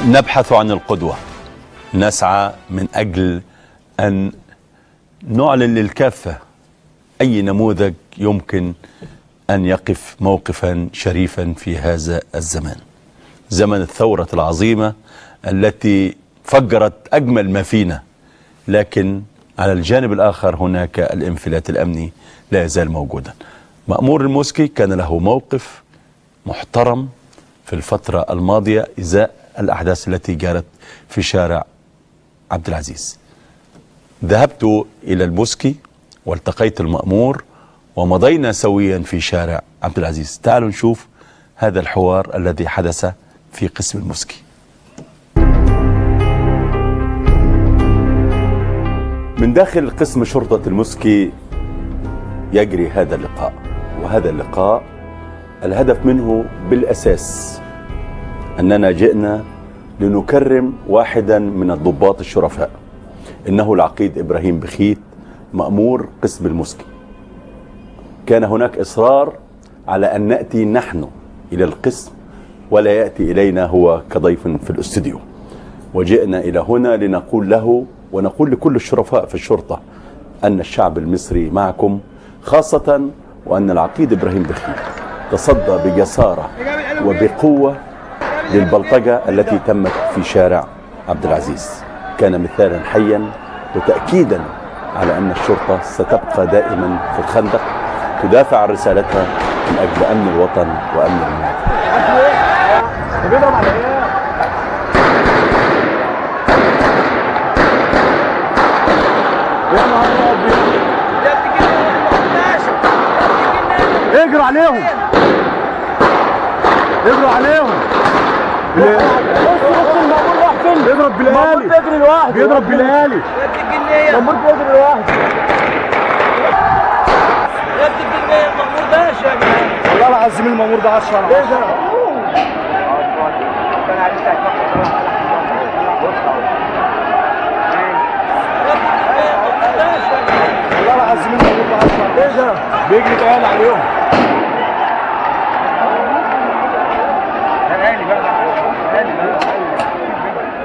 نبحث عن القدوة، نسعى من أجل أن نعلن للكافة أي نموذج يمكن أن يقف موقفا شريفا في هذا الزمان، زمن الثورة العظيمة التي فجرت أجمل ما فينا، لكن على الجانب الآخر هناك الانفلات الأمني لا يزال موجودا. مأمور الموسكي كان له موقف محترم في الفترة الماضية إزاء الأحداث التي جرت في شارع عبد العزيز. ذهبت إلى الموسكي والتقيت المأمور ومضينا سويا في شارع عبد العزيز. تعالوا نشوف هذا الحوار الذي حدث في قسم الموسكي. من داخل قسم شرطة الموسكي يجري هذا اللقاء، وهذا اللقاء الهدف منه بالأساس أننا جئنا لنكرم واحدا من الضباط الشرفاء، إنه العقيد إبراهيم بخيت مأمور قسم الموسكي. كان هناك إصرار على أن نأتي نحن إلى القسم ولا يأتي إلينا هو كضيف في الاستوديو، وجئنا إلى هنا لنقول له ونقول لكل الشرفاء في الشرطة أن الشعب المصري معكم، خاصة وأن العقيد إبراهيم بخيت تصدى بجسارة وبقوة للبلطجة التي تمت في شارع عبد العزيز. كان مثالا حيا وتأكيدا على أن الشرطة ستبقى دائما في الخندق تدافع عن رسالتها من أجل أمن الوطن وأمن المواطن. اجروا عليهم، اجروا عليهم. بيضرب بلالي، بيجري لوحده، بيضرب بلالي. المأمور بيجري لوحده. يا ابن الجنيه المأمور ده يا جماعه. والله العظيم المأمور ده 10 على 10. والله العظيم المأمور ده 10 على 10. بيجري بيان عليهم.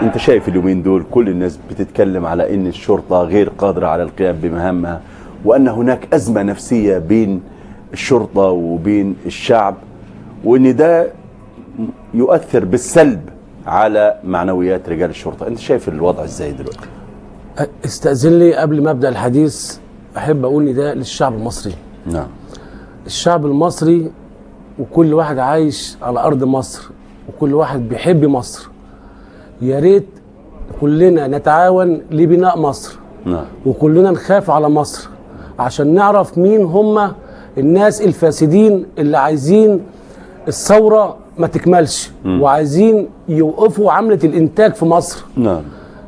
انت شايف اليومين دول كل الناس بتتكلم على ان الشرطة غير قادرة على القيام بمهامها، وان هناك ازمة نفسية بين الشرطة وبين الشعب، وان ده يؤثر بالسلب على معنويات رجال الشرطة. انت شايف الوضع ازاي دلوقتي؟ استأذن لي قبل ما ابدأ الحديث احب اقول نداء للشعب المصري. نعم. الشعب المصري وكل واحد عايش على ارض مصر وكل واحد بيحب مصر، يا ريت كلنا نتعاون لبناء مصر. نعم. وكلنا نخاف على مصر عشان نعرف مين هم الناس الفاسدين اللي عايزين الثورة ما تكملش وعايزين يوقفوا عملة الانتاج في مصر. نعم.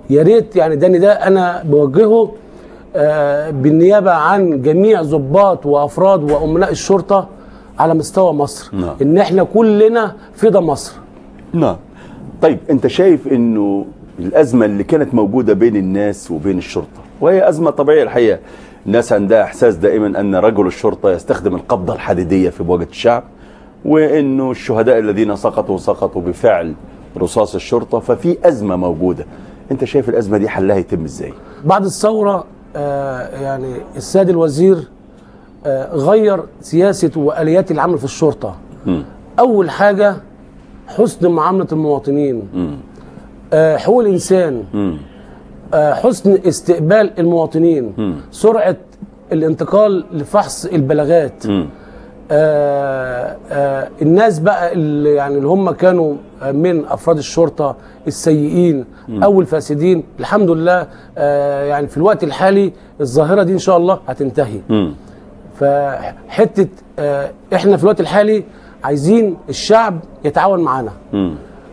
يا ريت يعني ده نداء انا بوجهه بالنيابة عن جميع ضباط وافراد وامناء الشرطة على مستوى مصر. نعم. ان احنا كلنا فدا مصر. نعم. طيب انت شايف انه الازمة اللي كانت موجودة بين الناس وبين الشرطة، وهي ازمة طبيعية الحقيقة، الناس عندها احساس دائما ان رجل الشرطة يستخدم القبضة الحديدية في مواجهة الشعب، وانه الشهداء الذين سقطوا بفعل رصاص الشرطة، ففي ازمة موجودة. انت شايف الازمة دي حلها يتم ازاي؟ بعد الثورة يعني السيد الوزير غير سياسة وآليات العمل في الشرطة. أول حاجة حسن معاملة المواطنين، حقوق الإنسان، حسن استقبال المواطنين، سرعة الانتقال لفحص البلاغات. الناس بقى اللي يعني اللي هم كانوا من افراد الشرطه السيئين او الفاسدين، الحمد لله يعني في الوقت الحالي الظاهره دي ان شاء الله هتنتهي. فحته احنا في الوقت الحالي عايزين الشعب يتعاون معانا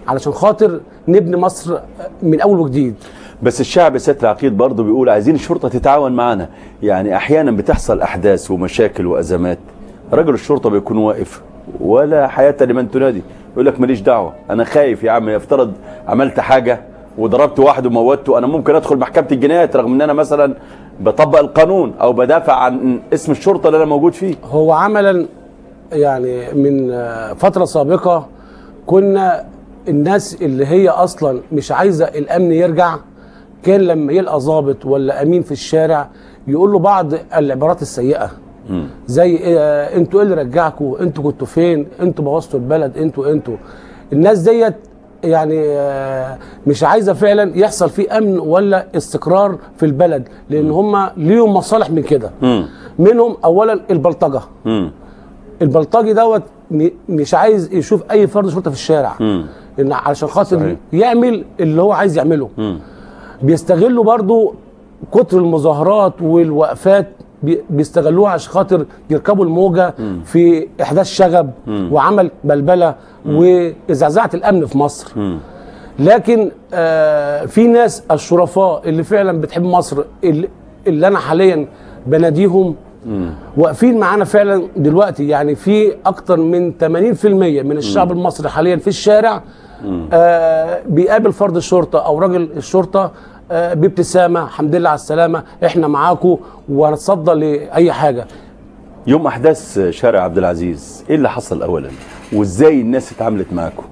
علشان خاطر نبني مصر من اول وجديد. بس الشعب سيادة العقيد برضه بيقول عايزين الشرطه تتعاون معانا. يعني احيانا بتحصل احداث ومشاكل وازمات، رجل الشرطه بيكون واقف ولا حياه لمن تنادي، يقول لك ماليش دعوه، انا خايف يا عم، يفترض عملت حاجه وضربت واحد وموتته، انا ممكن ادخل محكمه الجنايات رغم ان انا مثلا بطبق القانون او بدافع عن اسم الشرطه اللي انا موجود فيه. هو عملا يعني من فتره سابقه كنا الناس اللي هي اصلا مش عايزه الامن يرجع، كان لما يلقى ضابط ولا امين في الشارع يقول له بعض العبارات السيئه زي انتوا ايه اللي رجعكم، انتوا كنتوا فين، انتوا بوظتوا البلد، انتوا الناس ديت يعني مش عايزه فعلا يحصل فيه امن ولا استقرار في البلد، لان هم ليهم مصالح من كده. منهم اولا البلطجه. البلطجي دوت مش عايز يشوف اي فرد شرطه في الشارع، ان علشان خاطر صحيح. يعمل اللي هو عايز يعمله. بيستغلوا برضو كتر المظاهرات والوقفات، بيستغلوها عشان خاطر يركبوا الموجه في احداث شغب وعمل بلبله وازعزعت الامن في مصر. لكن في ناس الشرفاء اللي فعلا بتحب مصر، اللي انا حاليا بناديهم واقفين معانا فعلا دلوقتي. يعني في اكتر من 80% من الشعب المصري حاليا في الشارع بيقابل فرد الشرطه او راجل الشرطه بابتسامه، الحمد لله على السلامه، احنا معاكم وهنتصدى لاي حاجه. يوم احداث شارع عبد العزيز ايه اللي حصل اولا وازاي الناس اتعاملت معاكم؟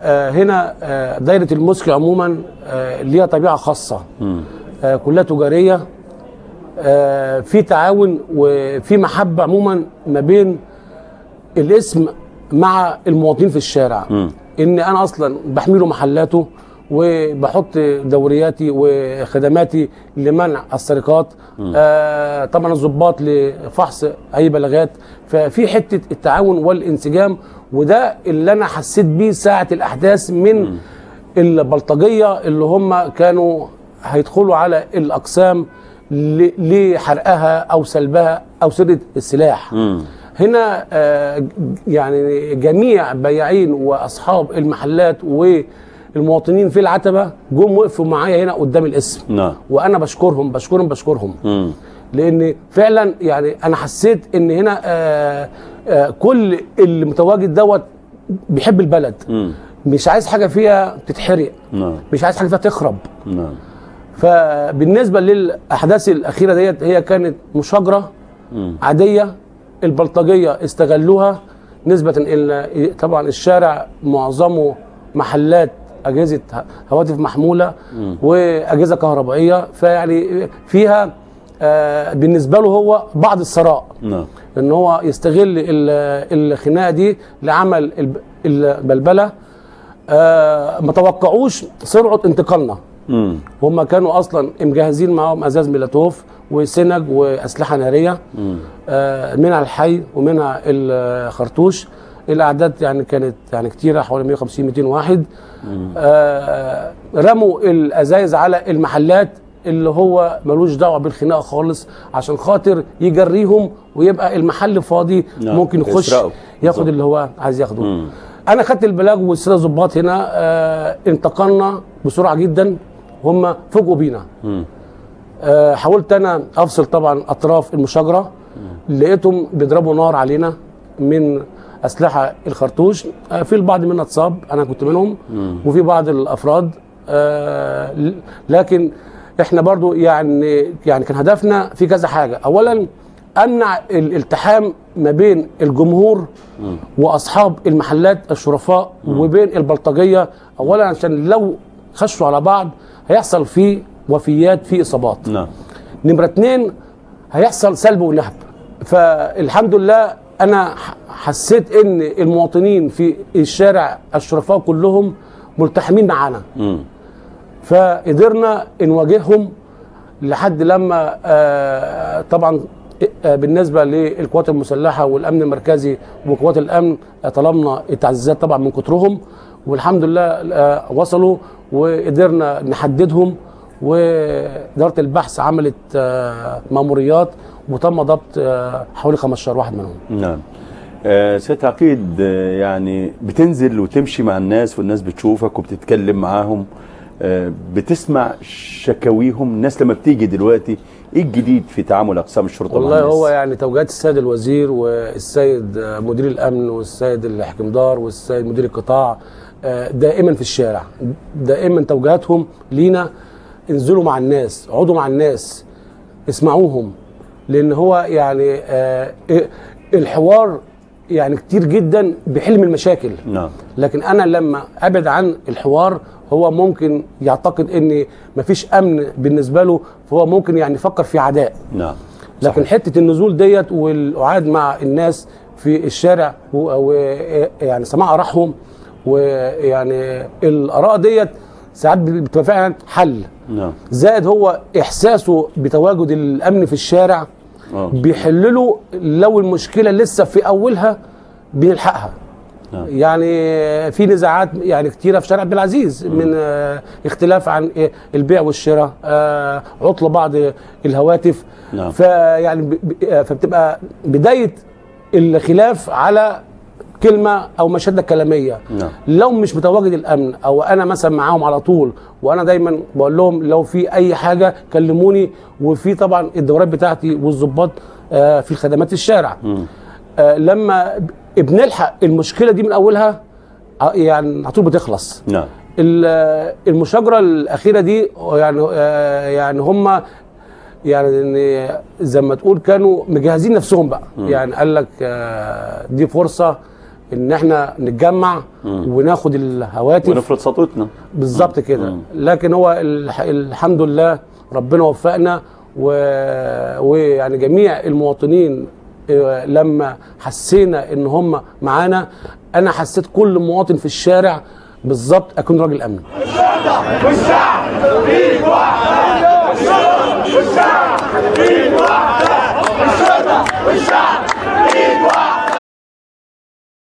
هنا دايره الموسكي عموما ليها طبيعه خاصه، كلها تجاريه، في تعاون وفي محبه عموما ما بين الاسم مع المواطنين في الشارع. ان انا اصلا بحمي له محلاته وبحط دورياتي وخدماتي لمنع السرقات، طبعا الضباط لفحص اي بلاغات. ففي حته التعاون والانسجام، وده اللي انا حسيت بيه ساعه الاحداث من البلطجيه اللي هم كانوا هيدخلوا على الاقسام لحرقها او سلبها او سرقه السلاح. هنا يعني جميع بياعين واصحاب المحلات والمواطنين في العتبه جم وقفوا معايا هنا قدام الاسم. نعم. وانا بشكرهم لان فعلا يعني انا حسيت ان هنا كل اللي متواجد دوت بيحب البلد، مش عايز حاجه فيها تتحرق، مش عايز حاجه فيها تخرب. فبالنسبه للاحداث الاخيره ديت هي كانت مشاجره عاديه، البلطجيه استغلوها نسبه الى طبعا الشارع معظمه محلات اجهزه هواتف محموله واجهزه كهربائيه، فيعني فيها بالنسبه له هو بعض الثراء، ان هو يستغل الخناقه دي لعمل البلبله. ما توقعوش سرعه انتقالنا. هم كانوا اصلا مجهزين معاهم ازاز ميلاتوف وسنج واسلحه ناريه، منها الحي ومنها الخرطوش. الاعداد يعني كانت يعني كتيره، حوالي 150 200 واحد. رموا الازايز على المحلات اللي هو ملوش دعوه بالخناقه خالص، عشان خاطر يجريهم ويبقى المحل فاضي، ممكن يخش ياخد اللي هو عايز ياخده. انا خدت البلاغ والساده الضباط هنا انتقلنا بسرعه جدا، هم فوجئوا بينا. حاولت انا افصل طبعا اطراف المشاجره، لقيتهم بيضربوا نار علينا من اسلحه الخرطوش. في البعض منا اتصاب، انا كنت منهم، وفي بعض الافراد. لكن احنا برضو يعني كان هدفنا في كذا حاجه. اولا امنع الالتحام ما بين الجمهور واصحاب المحلات الشرفاء وبين البلطجيه، اولا عشان لو خشوا على بعض هيحصل فيه وفيات، في اصابات. نمره 2 هيحصل سلب ونهب. فالحمد لله انا حسيت ان المواطنين في الشارع الشرفاء كلهم ملتحمين معانا، فقدرنا نواجههم لحد لما طبعا بالنسبه للقوات المسلحه والامن المركزي وقوات الامن طلبنا التعزيزات طبعا من كترهم، والحمد لله وصلوا وقدرنا نحددهم، واداره البحث عملت ماموريات وتم ضبط حوالي 15 واحد منهم. نعم. سيد عقيد، يعني بتنزل وتمشي مع الناس والناس بتشوفك وبتتكلم معاهم، بتسمع شكاويهم الناس لما بتيجي دلوقتي، ايه الجديد في تعامل اقسام الشرطه مع الناس؟ والله هو يعني توجيهات السيد الوزير والسيد مدير الامن والسيد الحكمدار والسيد مدير القطاع دائما في الشارع، دائما توجيهاتهم لينا انزلوا مع الناس، اقعدوا مع الناس، اسمعوهم، لان هو يعني الحوار يعني كتير جدا بحلم المشاكل. نعم. لكن انا لما ابعد عن الحوار هو ممكن يعتقد ان مفيش امن بالنسبه له، فهو ممكن يعني يفكر في عداء. نعم. لكن حته النزول ديت والقعاد مع الناس في الشارع ويعني سماع ارائهم، ويعني الاراء ديت ساعات بتبقى فعلا حل. نعم. زائد هو احساسه بتواجد الامن في الشارع بيحلله لو المشكله لسه في اولها بنلحقها. يعني في نزاعات يعني كتيره في شارع عبد العزيز من اختلاف عن البيع والشراء، عطل بعض الهواتف. نعم. فيعني فبتبقى بدايه الخلاف على كلمه او مشاده كلاميه. نعم. لو مش متواجد الامن او انا مثلا معاهم على طول، وانا دايما بقول لهم لو في اي حاجه كلموني، وفي طبعا الدورات بتاعتي والظباط في خدمات الشارع. لما بنلحق المشكله دي من اولها يعني على طول بتخلص. نعم. المشاجره الاخيره دي يعني هم يعني زي ما تقول كانوا مجهزين نفسهم بقى. يعني قال لك دي فرصه ان احنا نتجمع وناخد الهواتف ونفرض سطوتنا بالظبط كده. لكن هو الحمد لله ربنا وفقنا، ويعني جميع المواطنين لما حسينا ان هم معانا، انا حسيت كل مواطن في الشارع بالظبط اكون راجل امن. والشعب ايد واحده، والشعب ايد واحده، والشعب ايد واحده.